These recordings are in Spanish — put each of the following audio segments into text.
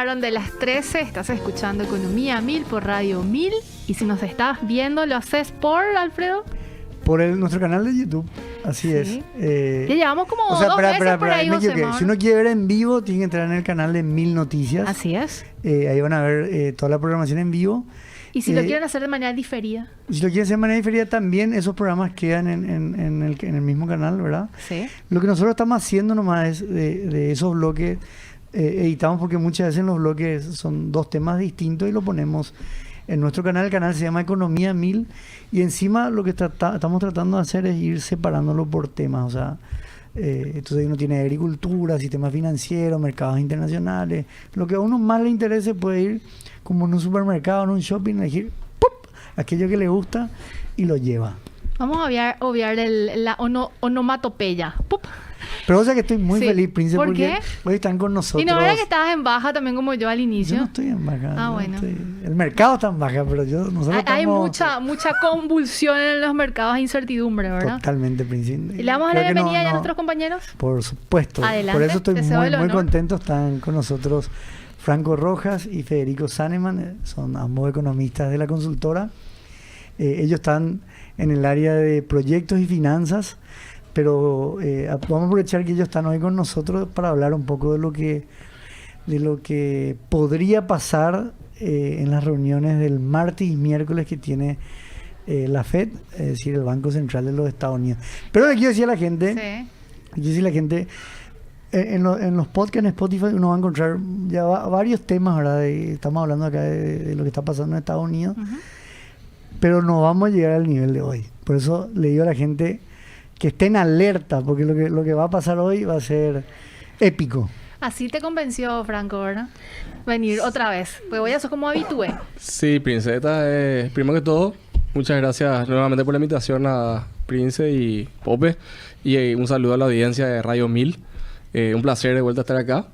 pasaron de las 13, estás escuchando Economía 1000 por Radio 1000. Y si nos estás viendo, ¿lo haces por, Alfredo? Por nuestro canal de YouTube, así Sí. es. Ya llevamos como 2 meses por ahí, Josemar. Si uno quiere ver en vivo, tiene que entrar en el canal de 1000 Noticias. Así es. Ahí van a ver toda la programación en vivo. Y si lo quieren hacer de manera diferida. Si lo quieren hacer de manera diferida, también esos programas quedan en el mismo canal, ¿verdad? Sí. Lo que nosotros estamos haciendo nomás es de esos bloques, editamos porque muchas veces en los bloques son 2 temas distintos y lo ponemos en nuestro canal. El canal se llama Economía 1000 y encima lo que estamos tratando de hacer es ir separándolo por temas, o sea, entonces uno tiene agricultura, sistemas financieros, mercados internacionales, lo que a uno más le interese puede ir como en un supermercado, en un shopping, elegir ¡pup! Aquello que le gusta y lo lleva. Vamos a obviar la onomatopeya. ¡Pup! Pero o sea que estoy muy feliz, Prince, ¿Por porque qué? hoy están con nosotros. Y no era que estabas en baja también como yo al inicio. Yo no estoy en baja. Bueno. El mercado está en baja, pero nosotros Hay estamos... mucha convulsión en los mercados, incertidumbre, ¿verdad? Totalmente, Prince. ¿Y le damos la bienvenida ya a nuestros compañeros? Por supuesto. Adelante, por eso estoy muy contento. Están con nosotros Franco Rojas y Federico Saneman. Son ambos economistas de la consultora. Ellos están en el área de proyectos y finanzas, pero vamos a aprovechar que ellos están hoy con nosotros para hablar un poco de lo que podría pasar en las reuniones del martes y miércoles que tiene la Fed, es decir, el Banco Central de los Estados Unidos. Pero aquí decía la gente, en los podcasts en Spotify uno va a encontrar ya varios temas, ¿verdad? Estamos hablando acá de lo que está pasando en Estados Unidos, pero no vamos a llegar al nivel de hoy. Por eso le digo a la gente que estén alerta, porque lo que va a pasar hoy va a ser épico. Así te convenció, Franco, ¿verdad? Venir otra vez. Pues voy a ser como habitué. Sí, Princeta. Primero que todo, muchas gracias nuevamente por la invitación a Prince y Pope. Y un saludo a la audiencia de Radio 1000. Un placer de vuelta estar acá.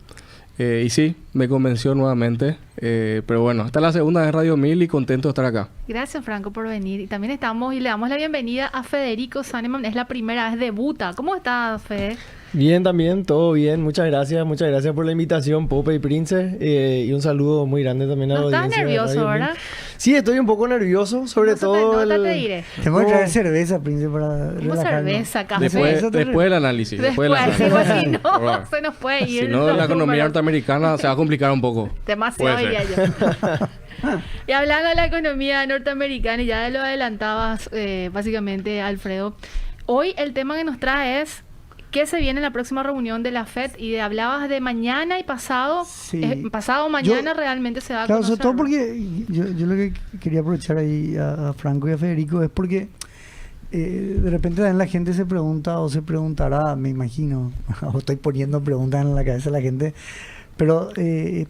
Y sí, me convenció nuevamente. Pero bueno, esta es la segunda de Radio 1000 y contento de estar acá. Gracias, Franco, por venir. Y también le damos la bienvenida a Federico Saneman. Es la primera vez debuta. ¿Cómo estás, Fede? Bien, también, todo bien. Muchas gracias por la invitación, Pope y Prince. Y un saludo muy grande también a la audiencia. Estás nervioso, ¿verdad? Sí, estoy un poco nervioso, sobre todo. Te diré. Te voy a traer cerveza, Prince, para relajarnos. Cerveza, café. Después del análisis. Después si no, se nos puede ir. Si no, la economía norteamericana se va a complicar un poco. Demasiado, diría yo. Y hablando de la economía norteamericana, y ya lo adelantabas básicamente, Alfredo, hoy el tema que nos trae es ¿qué se viene en la próxima reunión de la FED? Y hablabas de mañana y pasado. Sí. Pasado mañana realmente se va a claro, conocer. sobre todo porque yo lo que quería aprovechar ahí a Franco y a Federico es porque de repente también la gente se pregunta o se preguntará, me imagino, o estoy poniendo preguntas en la cabeza de la gente, pero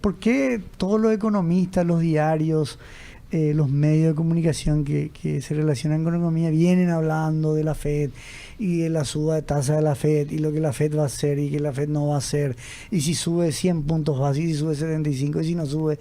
¿por qué todos los economistas, los diarios, los medios de comunicación que se relacionan con economía vienen hablando de la FED y de la suba de tasa de la FED y lo que la FED va a hacer y que la FED no va a hacer, y si sube 100 puntos básicos, y si sube 75 y si no sube?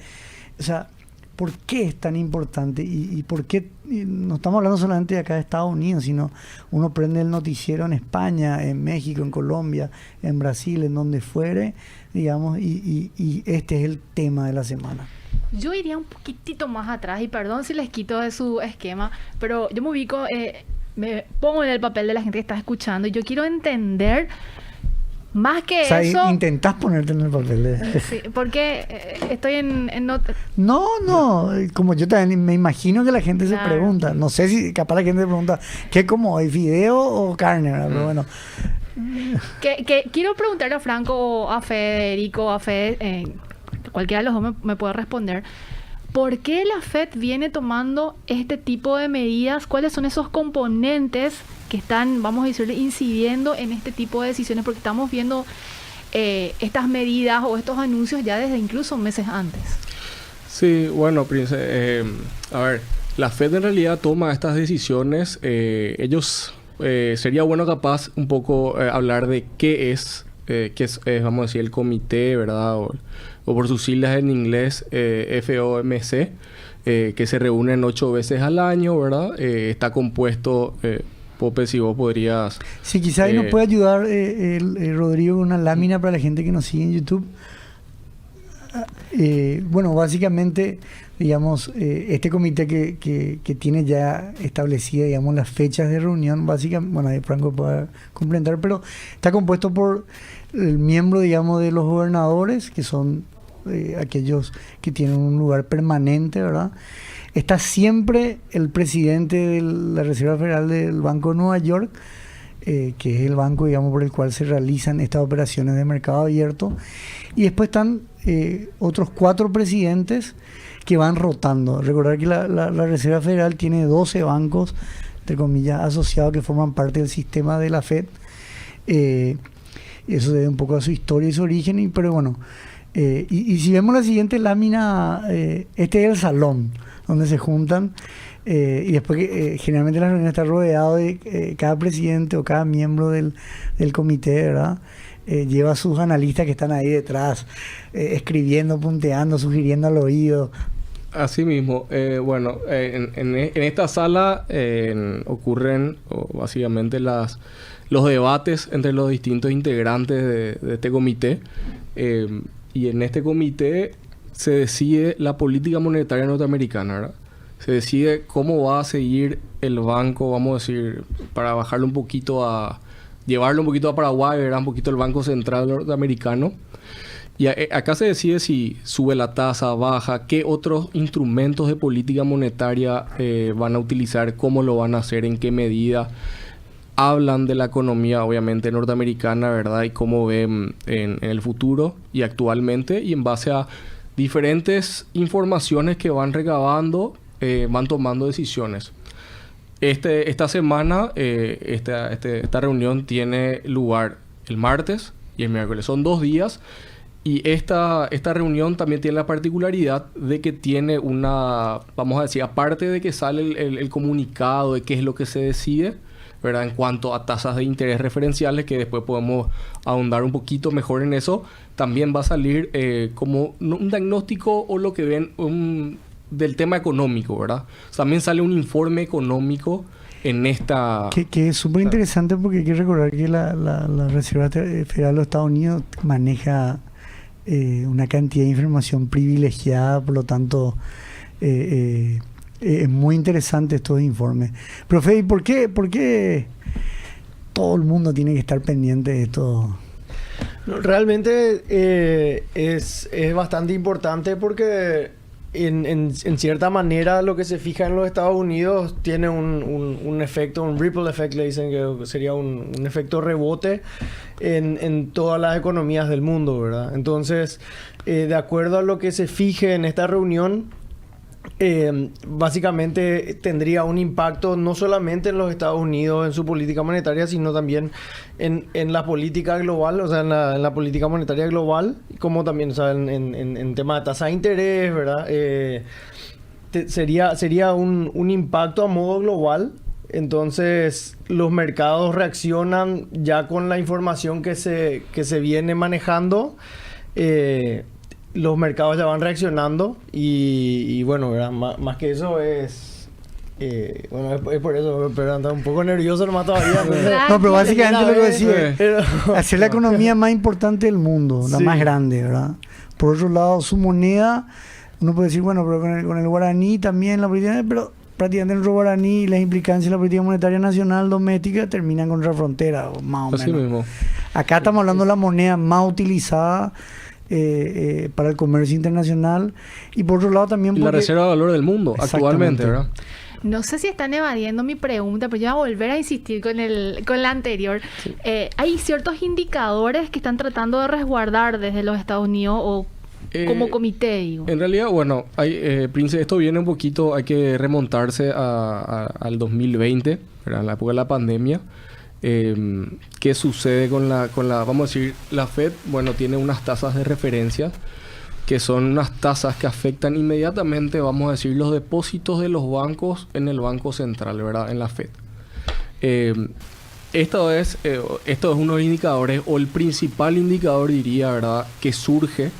O sea, ¿por qué es tan importante? Y por qué no estamos hablando solamente de acá de Estados Unidos, sino uno prende el noticiero en España, en México, en Colombia, en Brasil, en donde fuere, digamos, y este es el tema de la semana. Yo iría un poquitito más atrás, y perdón si les quito de su esquema, pero yo me ubico, me pongo en el papel de la gente que está escuchando, y yo quiero entender más que o sea, eso. Intentás ponerte en el papel de... Sí, porque estoy en No, como yo también me imagino que la gente se pregunta, no sé si capaz la gente se pregunta, ¿qué como hoy, fideo o carne? Pero bueno. Que quiero preguntarle a Franco o a Federico, a Fede, cualquiera de los dos me puede responder. ¿Por qué la FED viene tomando este tipo de medidas? ¿Cuáles son esos componentes que están, vamos a decirle, incidiendo en este tipo de decisiones? Porque estamos viendo estas medidas o estos anuncios ya desde incluso meses antes. Sí, bueno, Prince, a ver, la FED en realidad toma estas decisiones. Ellos, sería bueno capaz un poco hablar de qué es, vamos a decir, el comité, ¿verdad? O por sus siglas en inglés, FOMC, que se reúnen 8 veces al año, ¿verdad? Está compuesto, Pope, si vos podrías... Sí, quizás ahí nos puede ayudar Rodrigo con una lámina para la gente que nos sigue en YouTube. Bueno, básicamente, digamos, este comité que tiene ya establecidas, digamos, las fechas de reunión, básicamente, bueno, ahí Franco puede complementar, pero está compuesto por el miembro, digamos, de los gobernadores, que son aquellos que tienen un lugar permanente, ¿verdad? Está siempre el presidente de la Reserva Federal del Banco de Nueva York, que es el banco, digamos, por el cual se realizan estas operaciones de mercado abierto. Y después están otros 4 presidentes que van rotando. Recordar que la Reserva Federal tiene 12 bancos, entre comillas, asociados que forman parte del sistema de la Fed. Eso se debe un poco a su historia y su origen, pero bueno. Y si vemos la siguiente lámina, este es el salón donde se juntan. Y después generalmente la reunión está rodeado de cada presidente o cada miembro del comité, ¿verdad? Lleva a sus analistas que están ahí detrás, escribiendo, punteando, sugiriendo al oído. Así mismo, bueno, en esta sala ocurren básicamente los debates entre los distintos integrantes de este comité. Y en este comité se decide la política monetaria norteamericana, ¿verdad? Se decide cómo va a seguir el banco, vamos a decir, para bajarlo un poquito llevarlo un poquito a Paraguay, ¿verdad? Un poquito el Banco Central norteamericano. Y acá se decide si sube la tasa, baja, qué otros instrumentos de política monetaria van a utilizar, cómo lo van a hacer, en qué medida. Hablan de la economía, obviamente, norteamericana, ¿verdad? Y cómo ven en el futuro y actualmente. Y en base a diferentes informaciones que van recabando, van tomando decisiones. Esta semana, esta reunión tiene lugar el martes y el miércoles. Son 2 días. Y esta reunión también tiene la particularidad de que tiene vamos a decir, aparte de que sale el comunicado de qué es lo que se decide, ¿verdad? En cuanto a tasas de interés referenciales, que después podemos ahondar un poquito mejor en eso, también va a salir como un diagnóstico o lo que ven del tema económico, ¿verdad? También sale un informe económico en esta... Que es súper interesante porque hay que recordar que la Reserva Federal de los Estados Unidos maneja una cantidad de información privilegiada, por lo tanto es muy interesante estos informes. Pero Fede, ¿por qué todo el mundo tiene que estar pendiente de esto? No, realmente es bastante importante porque en cierta manera lo que se fija en los Estados Unidos tiene un efecto, un ripple effect, le dicen que sería un efecto rebote en todas las economías del mundo, ¿verdad? Entonces, de acuerdo a lo que se fije en esta reunión, básicamente tendría un impacto no solamente en los Estados Unidos en su política monetaria, sino también en la política global, o sea, en la política monetaria global, como también, o sea, en tema de tasa de interés, ¿verdad? Sería un impacto a modo global. Entonces los mercados reaccionan ya con la información que se viene manejando. Los mercados ya van reaccionando y bueno, ¿verdad? Más que eso es... bueno, es por eso, pero anda un poco nervioso nomás todavía. No, pero básicamente lo que decía, hacer la economía más importante del mundo, la más grande, ¿verdad? Por otro lado, su moneda, uno puede decir, bueno, pero con el guaraní también la política, pero prácticamente nuestro guaraní y las implicancias de la política monetaria nacional doméstica terminan con nuestra frontera, más o Así menos. mismo. Acá estamos hablando de la moneda más utilizada para el comercio internacional y por otro lado también Y la reserva de valor del mundo actualmente, ¿verdad? No sé si están evadiendo mi pregunta, pero yo voy a volver a insistir con la anterior. Sí. Hay ciertos indicadores que están tratando de resguardar desde los Estados Unidos o como comité, digo. En realidad, bueno, Prince, esto viene un poquito, hay que remontarse al 2020, ¿verdad? En la época de la pandemia. ¿Qué sucede con la, vamos a decir, la Fed? Bueno, tiene unas tasas de referencia que son unas tasas que afectan inmediatamente, vamos a decir, los depósitos de los bancos en el Banco Central, ¿verdad? En la Fed. Esto es uno de los indicadores, o el principal indicador, diría, ¿verdad? Que surge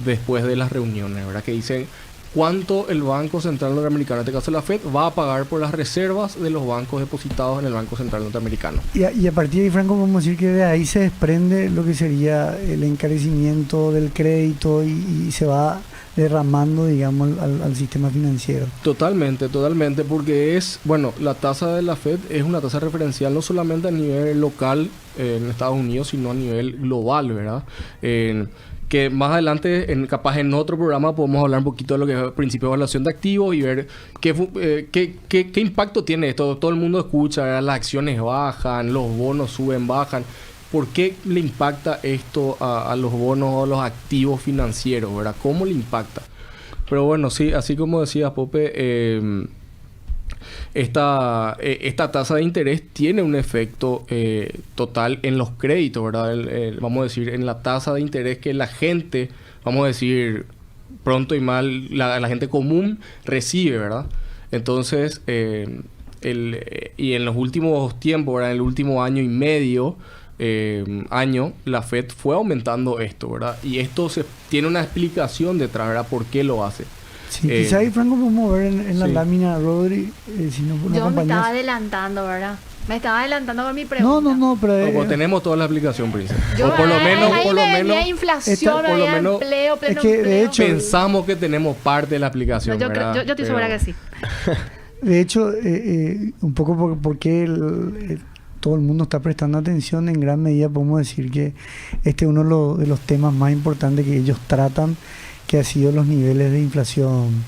después de las reuniones, ¿verdad? Que dicen cuánto el Banco Central Norteamericano, en este caso la Fed, va a pagar por las reservas de los bancos depositados en el Banco Central Norteamericano. Y a partir de ahí, Franco, podemos decir que de ahí se desprende lo que sería el encarecimiento del crédito y se va derramando, digamos, al sistema financiero. Totalmente, porque la tasa de la Fed es una tasa referencial no solamente a nivel local en Estados Unidos, sino a nivel global, ¿verdad? Que más adelante, capaz en otro programa, podemos hablar un poquito de lo que es el principio de evaluación de activos y ver qué impacto tiene esto. Todo el mundo escucha, ¿verdad? Las acciones bajan, los bonos suben, bajan. ¿Por qué le impacta esto a los bonos o a los activos financieros, ¿verdad? ¿Cómo le impacta? Pero bueno, sí, así como decía Pope, esta tasa de interés tiene un efecto total en los créditos, ¿verdad? Vamos a decir, en la tasa de interés que la gente, vamos a decir, pronto y mal, la gente común recibe, ¿verdad? Entonces, y en los últimos tiempos, ¿verdad? En el último año y medio, la Fed fue aumentando esto, ¿verdad? Y esto tiene una explicación detrás, ¿verdad? ¿Por qué lo hace? Sí, quizá ahí, Franco, podemos ver en la lámina, Rodri, si no yo me estaba adelantando, ¿verdad? Me estaba adelantando con mi pregunta. No, pero... Como tenemos toda la explicación, Prince. O por lo menos... inflación, había empleo, pleno es que, empleo. de hecho, pensamos que tenemos parte de la explicación, yo ¿verdad? yo estoy segura que sí. De hecho, un poco porque todo el mundo está prestando atención, en gran medida podemos decir que este es uno de los temas más importantes que ellos tratan, que ha sido los niveles de inflación.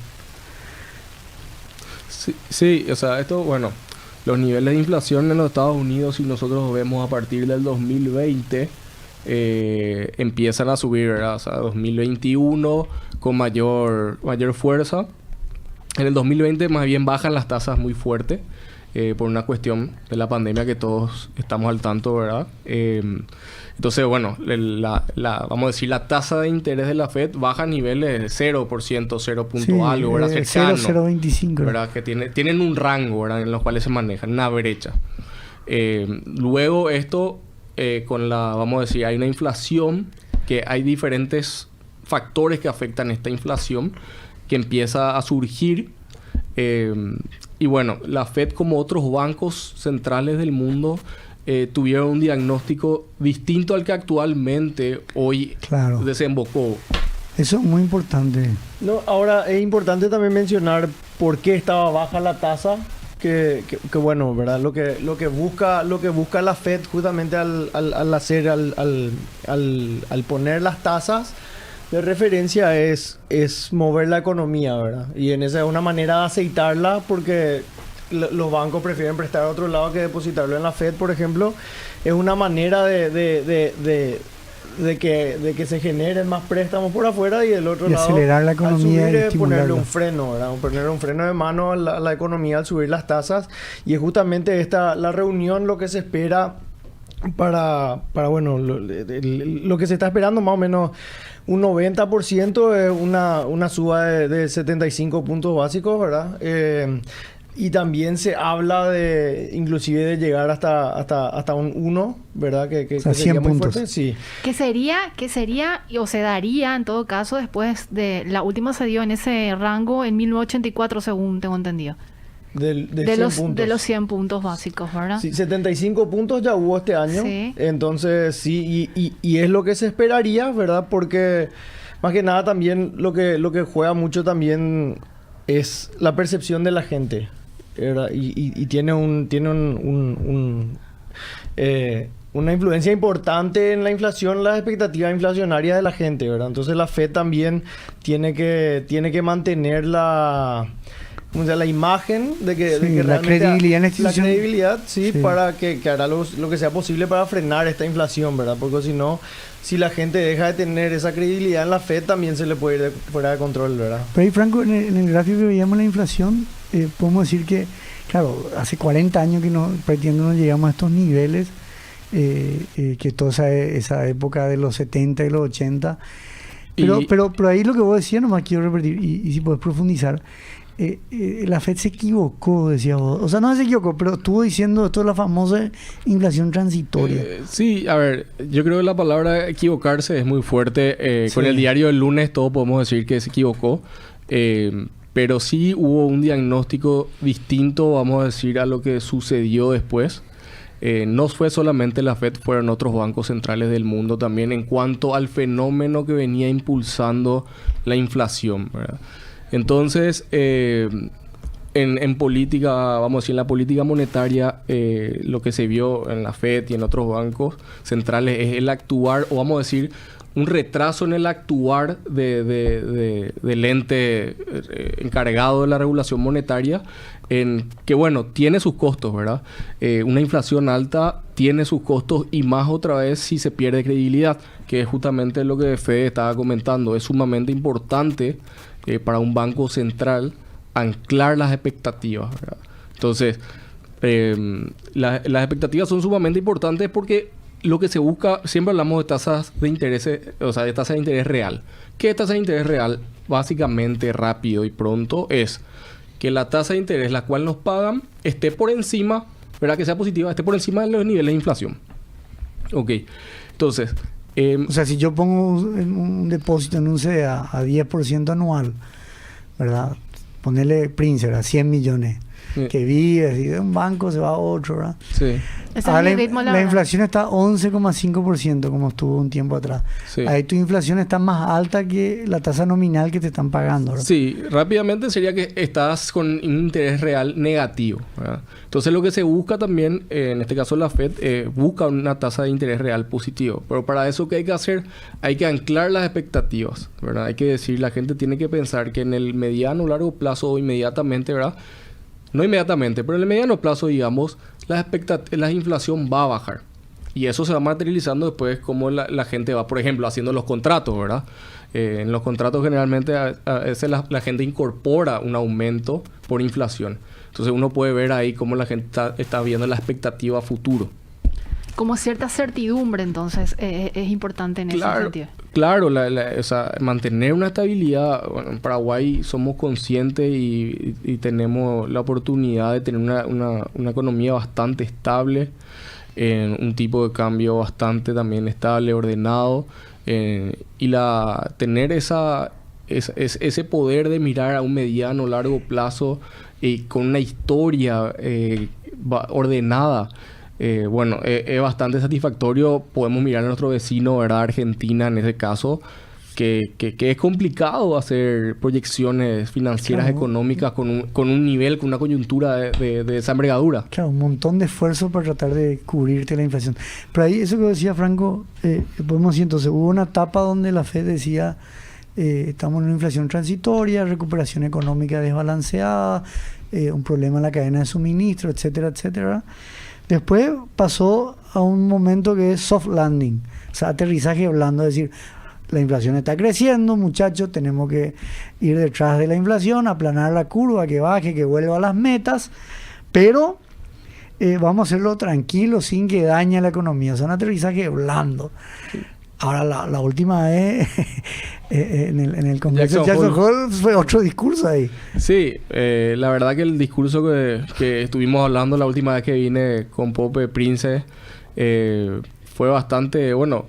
Sí, o sea, los niveles de inflación en los Estados Unidos, si nosotros vemos a partir del 2020, empiezan a subir, ¿verdad? O sea, 2021 con mayor fuerza. En el 2020 más bien bajan las tasas muy fuerte por una cuestión de la pandemia que todos estamos al tanto, ¿verdad? Entonces, vamos a decir, la tasa de interés de la Fed baja a niveles de 0%, 0 punto algo, ¿verdad? Cercano, 0.25. ¿verdad? Que tienen un rango, ¿verdad? En los cuales se manejan, una brecha. Luego esto, vamos a decir, hay una inflación, que hay diferentes factores que afectan esta inflación, que empieza a surgir. Y la Fed, como otros bancos centrales del mundo, tuvieron un diagnóstico distinto al que actualmente hoy desembocó. Eso es muy importante. No, ahora es importante también mencionar por qué estaba baja la tasa. Que bueno, ¿verdad? Lo que busca la Fed justamente al poner las tasas de referencia es mover la economía, ¿verdad? Y en esa es una manera de aceitarla, porque los bancos prefieren prestar a otro lado que depositarlo en la Fed, por ejemplo. Es una manera de que se generen más préstamos por afuera, y del otro lado acelerar la economía, al subir, y ponerle un freno, ¿verdad? Ponerle un freno de mano a la economía al subir las tasas. Y es justamente la reunión lo que se espera para lo que se está esperando, más o menos un 90%, es una suba de 75 puntos básicos, ¿verdad? Y también se habla inclusive de llegar hasta un 1, ¿verdad? Que o sea, sería 100 muy puntos. fuerte. Sí. ¿Qué sería o se daría en todo caso después de la última se dio en ese rango en 1984, según tengo entendido? De los 100 puntos básicos, ¿verdad? Sí, 75 puntos ya hubo este año. Sí. Entonces, sí, y es lo que se esperaría, ¿verdad? Porque más que nada también lo que juega mucho también es la percepción de la gente, ¿verdad? Y tiene una influencia importante en la inflación, las expectativas inflacionarias de la gente, ¿verdad? Entonces la Fed también tiene que mantener la imagen de que la credibilidad en la institución. La credibilidad, sí. Para que hará lo que sea posible para frenar esta inflación, ¿verdad? Porque si no, si la gente deja de tener esa credibilidad en la Fed, también se le puede ir fuera de control, ¿verdad? Pero ahí, Franco, en el gráfico que veíamos la inflación, podemos decir que, claro, hace 40 años que prácticamente no llegamos a estos niveles, que toda esa época de los 70 y los 80. Pero ahí lo que vos decías, nomás quiero repetir, y si podés profundizar, la Fed se equivocó, decía vos. O sea, no se equivocó, pero estuvo diciendo esto de la famosa inflación transitoria. Sí, a ver, yo creo que la palabra equivocarse es muy fuerte. Con el diario del lunes todos podemos decir que se equivocó. Pero sí hubo un diagnóstico distinto, vamos a decir, a lo que sucedió después. No fue solamente la Fed, fueron otros bancos centrales del mundo también en cuanto al fenómeno que venía impulsando la inflación, ¿verdad? Entonces, en política, vamos a decir, en la política monetaria, lo que se vio en la Fed y en otros bancos centrales es el actuar, o vamos a decir, un retraso en el actuar del ente encargado de la regulación monetaria, en que, bueno, tiene sus costos, ¿verdad? Una inflación alta tiene sus costos, y más otra vez si se pierde credibilidad, que es justamente lo que Fede estaba comentando. Es sumamente importante para un banco central anclar las expectativas, ¿verdad? Entonces, las expectativas son sumamente importantes porque lo que se busca, siempre hablamos de tasas de interés, o sea, de tasa de interés real. ¿Qué es tasa de interés real? Básicamente, rápido y pronto, es que la tasa de interés la cual nos pagan esté por encima, ¿verdad? Que sea positiva, esté por encima de los niveles de inflación. Ok. Entonces, o sea, si yo pongo un depósito en un CDA a 10% anual, ¿verdad? Ponerle Prince, ¿verdad? 100 millones. Que vive, y de un banco se va a otro, ¿verdad? Sí. La inflación está 11,5%, como estuvo un tiempo atrás. Sí. Ahí tu inflación está más alta que la tasa nominal que te están pagando, ¿verdad? Sí, rápidamente sería que estás con un interés real negativo, ¿verdad? Entonces lo que se busca también, en este caso la Fed, busca una tasa de interés real positivo. Pero para eso, ¿qué hay que hacer? Hay que anclar las expectativas, ¿verdad? Hay que decir, la gente tiene que pensar que en el mediano o largo plazo o inmediatamente, ¿verdad? No inmediatamente, pero en el mediano plazo, digamos, la inflación va a bajar. Y eso se va materializando después como la gente va, por ejemplo, haciendo los contratos, ¿verdad? En los contratos generalmente a veces la gente incorpora un aumento por inflación. Entonces uno puede ver ahí cómo la gente está viendo la expectativa a futuro. Como cierta certidumbre, entonces, es importante en ese sentido. Claro, o sea, mantener una estabilidad. Bueno, en Paraguay somos conscientes y tenemos la oportunidad de tener una economía bastante estable, un tipo de cambio bastante también estable, ordenado, y tener ese poder de mirar a un mediano, largo plazo y con una historia ordenada. Bueno, es bastante satisfactorio. Podemos mirar a nuestro vecino, ¿verdad? Argentina, en ese caso, que es complicado hacer proyecciones financieras, claro, económicas con un nivel, con una coyuntura de esa envergadura. Claro, un montón de esfuerzo para tratar de cubrirte la inflación. Pero ahí, eso que decía Franco, podemos decir, entonces, hubo una etapa donde la Fed decía, estamos en una inflación transitoria, recuperación económica desbalanceada, un problema en la cadena de suministro, etcétera, etcétera. Después pasó a un momento que es soft landing, o sea, aterrizaje blando, es decir, la inflación está creciendo, muchachos, tenemos que ir detrás de la inflación, aplanar la curva, que baje, que vuelva a las metas, pero vamos a hacerlo tranquilo, sin que dañe la economía, o sea, un aterrizaje blando. Sí. Ahora, la última vez, en el Congreso de Jackson Hole fue otro discurso ahí. Sí, la verdad que el discurso que estuvimos hablando la última vez que vine con Pope Prince fue bastante, bueno,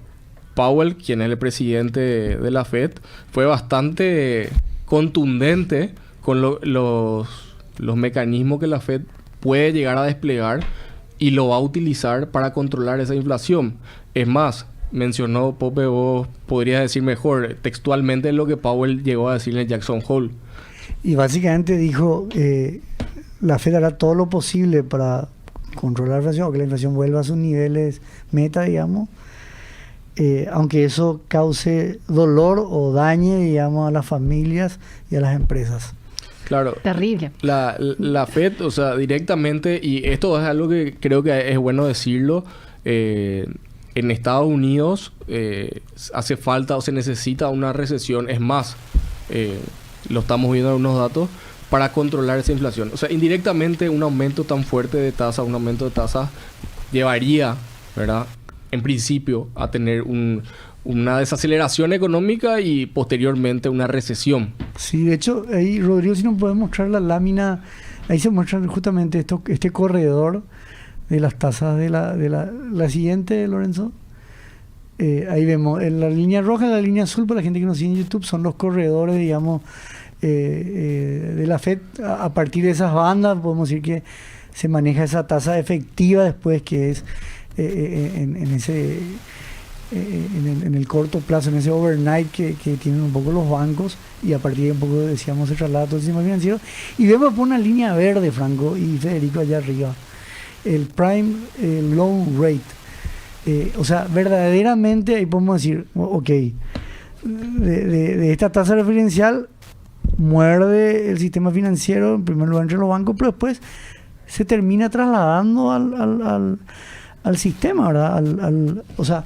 Powell, quien es el presidente de la Fed, fue bastante contundente con los mecanismos que la Fed puede llegar a desplegar y lo va a utilizar para controlar esa inflación. Es más, mencionó Pope, vos podrías decir mejor textualmente lo que Powell llegó a decir en Jackson Hole. Y básicamente dijo, la Fed hará todo lo posible para controlar la inflación, o que la inflación vuelva a sus niveles meta, digamos, aunque eso cause dolor o dañe, digamos, a las familias y a las empresas. Claro. Terrible. La Fed, o sea, directamente, y esto es algo que creo que es bueno decirlo, en Estados Unidos hace falta o se necesita una recesión. Es más, lo estamos viendo en unos datos, para controlar esa inflación. O sea, indirectamente un aumento tan fuerte de tasa, un aumento de tasa llevaría, ¿verdad?, en principio a tener una desaceleración económica y posteriormente una recesión. Sí, de hecho, ahí, Rodrigo, si nos puedes mostrar la lámina, ahí se muestra justamente este corredor de las tasas de la siguiente, Lorenzo. Ahí vemos la línea roja y la línea azul, para la gente que nos sigue en YouTube, son los corredores, digamos, de la Fed, a partir de esas bandas, podemos decir que se maneja esa tasa efectiva después, que es en el corto plazo, en ese overnight que tienen un poco los bancos, y a partir de un poco, decíamos, se traslada todo el sistema financiero. Y vemos por una línea verde, Franco y Federico, allá arriba, el prime loan rate. O sea, verdaderamente ahí podemos decir, ok, de esta tasa referencial muerde el sistema financiero, en primer lugar entre los bancos, pero después se termina trasladando al sistema, ¿verdad? O sea,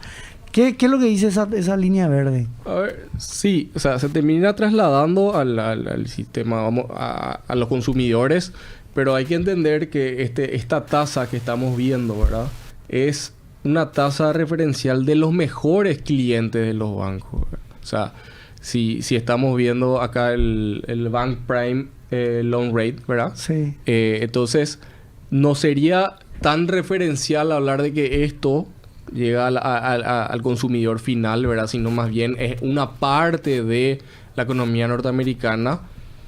¿qué es lo que dice esa línea verde? A ver, sí, o sea, se termina trasladando al sistema, vamos, a los consumidores, pero hay que entender que esta tasa que estamos viendo, ¿verdad? Es una tasa referencial de los mejores clientes de los bancos, ¿verdad? O sea, si estamos viendo acá el Bank Prime Loan Rate, ¿verdad? Sí. Entonces, no sería tan referencial hablar de que esto llega al consumidor final, ¿verdad? Sino más bien es una parte de la economía norteamericana,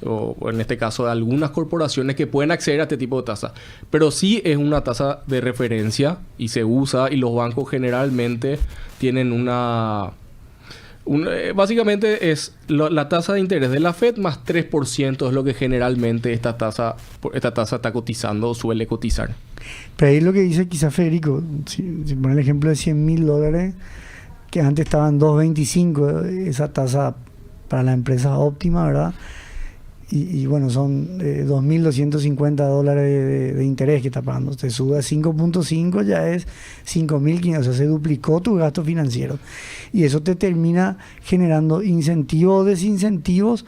o en este caso de algunas corporaciones que pueden acceder a este tipo de tasa. Pero sí es una tasa de referencia y se usa, y los bancos generalmente tienen básicamente es la tasa de interés de la Fed más 3% es lo que generalmente esta tasa está cotizando o suele cotizar. Pero ahí lo que dice quizás Federico, si pone el ejemplo de $100,000, que antes estaban 2.25, esa tasa para la empresa óptima, ¿verdad? Y bueno, son $2.250 de interés que está pagando. Te sube a 5.5, ya es 5.500, o sea, se duplicó tu gasto financiero. Y eso te termina generando incentivos o desincentivos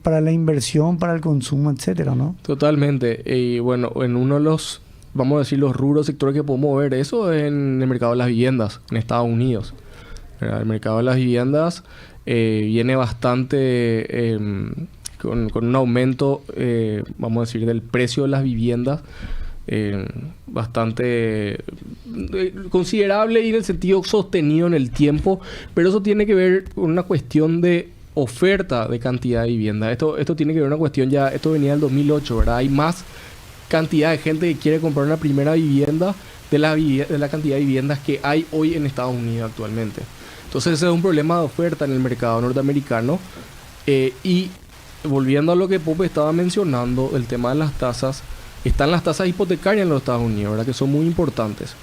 para la inversión, para el consumo, etcétera, ¿no? Totalmente. Y bueno, en uno de los, vamos a decir, los rubros sectores que podemos ver eso es en el mercado de las viviendas, en Estados Unidos. El mercado de las viviendas viene bastante... con un aumento, vamos a decir, del precio de las viviendas bastante considerable y en el sentido sostenido en el tiempo, pero eso tiene que ver con una cuestión de oferta de cantidad de vivienda. Esto tiene que ver con una cuestión ya, esto venía del 2008, ¿verdad? Hay más cantidad de gente que quiere comprar una primera vivienda de la cantidad de viviendas que hay hoy en Estados Unidos actualmente. Entonces ese es un problema de oferta en el mercado norteamericano. Y volviendo a lo que Pope estaba mencionando, el tema de las tasas, están las tasas hipotecarias en los Estados Unidos, ¿verdad? Que son muy importantes.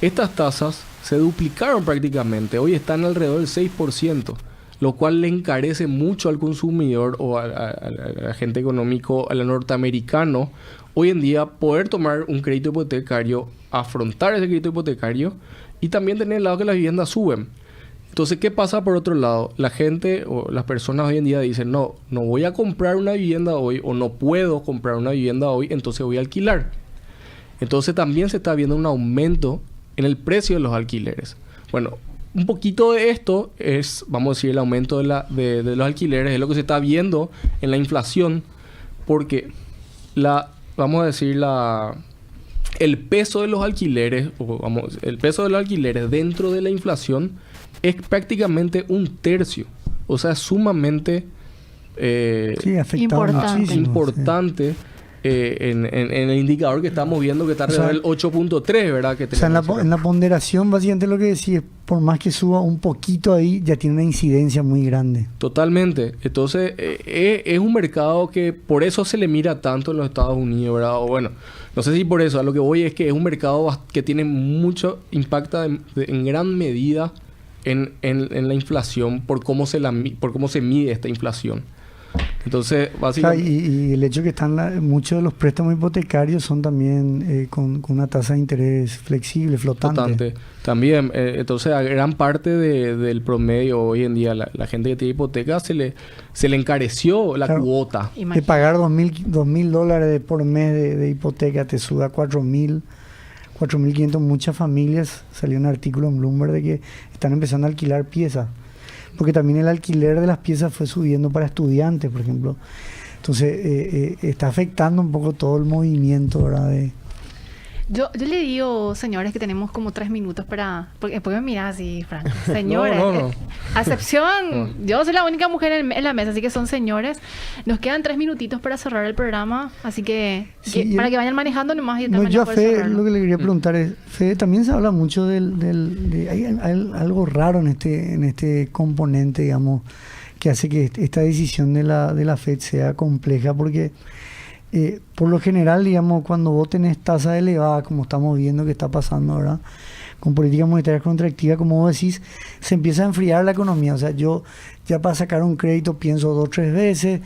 Estas tasas se duplicaron prácticamente, hoy están alrededor del 6%, lo cual le encarece mucho al consumidor o al agente económico, al norteamericano, hoy en día poder tomar un crédito hipotecario, afrontar ese crédito hipotecario y también tener el lado que las viviendas suben. Entonces, ¿qué pasa por otro lado? La gente o las personas hoy en día dicen, no voy a comprar una vivienda hoy o no puedo comprar una vivienda hoy, entonces voy a alquilar. Entonces también se está viendo un aumento en el precio de los alquileres. Bueno, un poquito de esto es, vamos a decir, el aumento de los alquileres, es lo que se está viendo en la inflación, porque el peso de los alquileres, el peso de los alquileres dentro de la inflación es prácticamente 1/3. O sea, es sumamente importante en el indicador que estamos viendo, que está alrededor del 8.3, ¿verdad? Que o sea, en la ponderación, básicamente lo que decís, por más que suba un poquito ahí, ya tiene una incidencia muy grande. Totalmente. Entonces, es un mercado que por eso se le mira tanto en los Estados Unidos, ¿verdad? O bueno, no sé si por eso. A lo que voy es que es un mercado que tiene mucho impacto en gran medida en la inflación por cómo se mide esta inflación. Entonces, básicamente... O sea, y el hecho que muchos de los préstamos hipotecarios son también con una tasa de interés flexible, flotante. También, entonces a gran parte del promedio hoy en día, la gente que tiene hipoteca se le encareció la cuota. De pagar $2,000 por mes de hipoteca te sube a 4.500. Muchas familias, salió un artículo en Bloomberg de que están empezando a alquilar piezas, porque también el alquiler de las piezas fue subiendo para estudiantes, por ejemplo. Entonces está afectando un poco todo el movimiento, ¿verdad? Yo le digo, señores, que tenemos como 3 minutos para... Porque después me mirás así, Franco. Señores. No. A excepción, No. yo soy la única mujer en la mesa, así que son señores. Nos quedan 3 minutitos para cerrar el programa, así que, Sí, para que vayan manejando nomás y de tal No, manera yo a poder Fede cerrarlo. lo que le quería preguntar es, Fede, también se habla mucho hay algo raro en este componente, digamos, que hace que esta decisión de la Fed sea compleja, porque por lo general, digamos, cuando vos tenés tasa elevada, como estamos viendo que está pasando ahora, con políticas monetarias contractivas, como vos decís, se empieza a enfriar la economía. O sea, yo ya para sacar un crédito pienso 2 o 3 veces,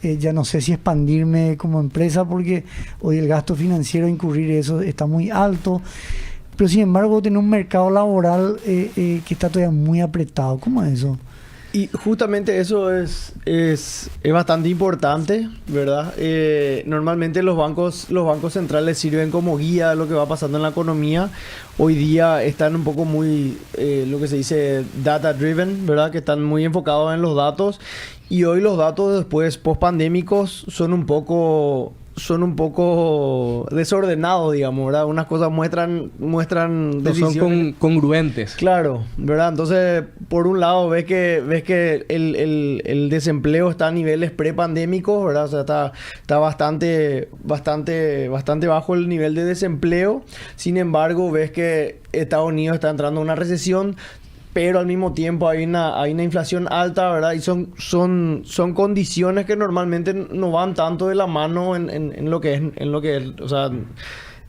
ya no sé si expandirme como empresa porque hoy el gasto financiero, incurrir eso está muy alto. Pero sin embargo, tenés un mercado laboral que está todavía muy apretado. ¿Cómo es eso? Y justamente eso es bastante importante, ¿verdad? Normalmente los bancos centrales sirven como guía de lo que va pasando en la economía. Hoy día están un poco muy, lo que se dice data driven, ¿verdad? Que están muy enfocados en los datos. Y hoy los datos después post-pandémicos son un poco desordenados, digamos, ¿verdad? Unas cosas muestran No son decisiones. congruentes. Claro, ¿verdad? Entonces, por un lado, ves que el desempleo está a niveles prepandémicos, ¿verdad? O sea, está bastante bajo el nivel de desempleo. Sin embargo, ves que Estados Unidos está entrando en una recesión, pero al mismo tiempo hay una inflación alta, ¿verdad? Y son condiciones que normalmente no van tanto de la mano en lo que es, o sea,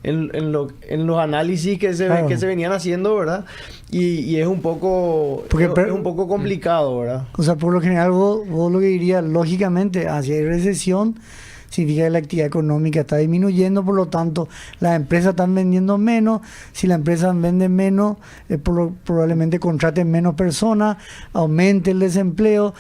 en los análisis que se venían haciendo, ¿verdad? Y es un poco complicado, ¿verdad? O sea, por lo general vos lo que dirías, lógicamente, si hay recesión, significa que la actividad económica está disminuyendo, por lo tanto, las empresas están vendiendo menos. Si las empresas venden menos, probablemente contraten menos personas, aumente el desempleo.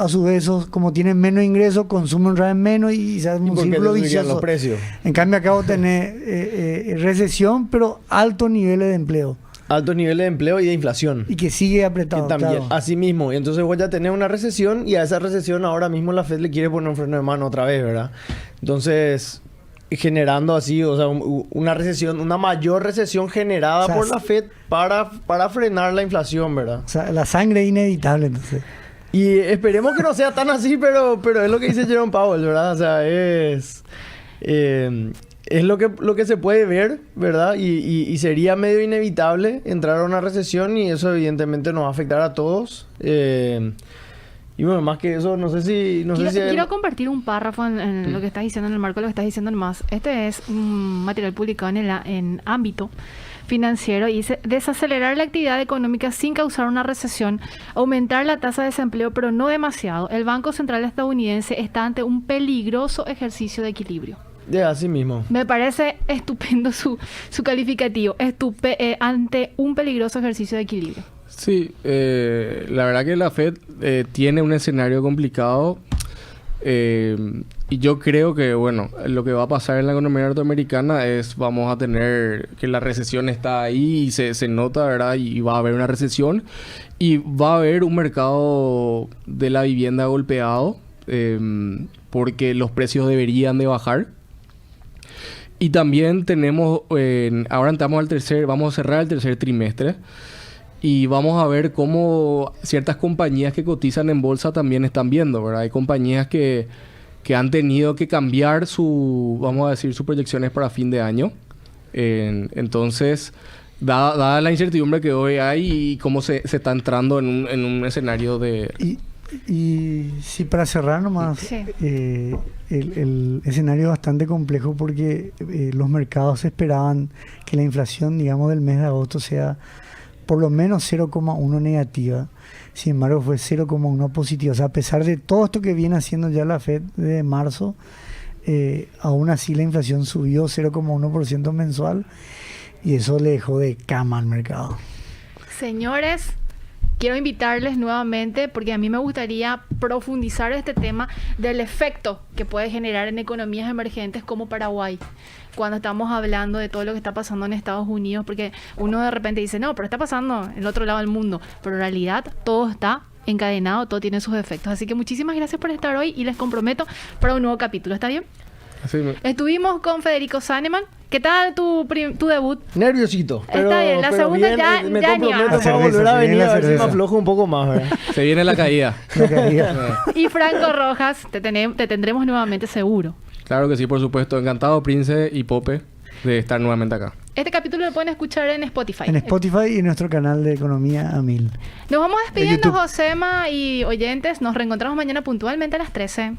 A su vez, esos, como tienen menos ingresos, consumen otra vez menos y se hace un círculo vicioso. Los precios. En cambio, acá vos tenés recesión, pero altos niveles de empleo. Altos niveles de empleo y de inflación. Y que sigue apretado. También, claro. así mismo. Y entonces vos ya tenés una recesión y a esa recesión ahora mismo la Fed le quiere poner un freno de mano otra vez, ¿verdad? Entonces, generando así, o sea, una recesión, una mayor recesión generada por la Fed para frenar la inflación, ¿verdad? O sea, la sangre es inevitable, entonces. Y esperemos que no sea tan así, pero es lo que dice Jerome Powell, ¿verdad? O sea, es lo que se puede ver, ¿verdad? Y sería medio inevitable entrar a una recesión y eso evidentemente nos va a afectar a todos. Y bueno, más que eso, no sé si... Quiero compartir un párrafo en lo que estás diciendo, en el marco de lo que estás diciendo más. Este es un material publicado en Ámbito Financiero y dice: desacelerar la actividad económica sin causar una recesión, aumentar la tasa de desempleo, pero no demasiado. El Banco Central estadounidense está ante un peligroso ejercicio de equilibrio. Así mismo. Me parece estupendo su calificativo. Ante un peligroso ejercicio de equilibrio. Sí, la verdad que la Fed tiene un escenario complicado y yo creo que, bueno, lo que va a pasar en la economía norteamericana es, vamos a tener que la recesión está ahí y se nota, ¿verdad? Y va a haber una recesión y va a haber un mercado de la vivienda golpeado porque los precios deberían de bajar. Y también tenemos, ahora entramos vamos a cerrar el tercer trimestre y vamos a ver cómo ciertas compañías que cotizan en bolsa también están viendo, ¿verdad? Hay compañías que han tenido que cambiar vamos a decir, sus proyecciones para fin de año. Entonces, dada la incertidumbre que hoy hay y cómo se está entrando en un escenario de... Y sí, para cerrar nomás, Sí. El escenario es bastante complejo porque los mercados esperaban que la inflación, digamos, del mes de agosto sea por lo menos 0,1 negativa. Sin embargo, fue 0,1 positiva. O sea, a pesar de todo esto que viene haciendo ya la Fed de marzo, aún así la inflación subió 0,1% mensual y eso le dejó de cama al mercado. Señores, quiero invitarles nuevamente porque a mí me gustaría profundizar este tema del efecto que puede generar en economías emergentes como Paraguay cuando estamos hablando de todo lo que está pasando en Estados Unidos, porque uno de repente dice, no, pero está pasando en el otro lado del mundo, pero en realidad todo está encadenado, todo tiene sus efectos. Así que muchísimas gracias por estar hoy y les comprometo para un nuevo capítulo. ¿Está bien? Así Estuvimos con Federico Saneman, ¿Qué tal tu debut? Nerviosito. Está bien, la segunda ya me ni comprometo hablar. para volver a Se viene venir la a ver si me cerveza. aflojo un poco más, ¿verdad? Se viene la caída. La caída. Y Franco Rojas, te tendremos nuevamente seguro. Claro que sí, por supuesto. Encantado, Prince y Pope, de estar nuevamente acá. Este capítulo lo pueden escuchar en Spotify. En Spotify y en nuestro canal de Economía a 1000. Nos vamos despidiendo, YouTube. Josema y oyentes. Nos reencontramos mañana puntualmente a las 13.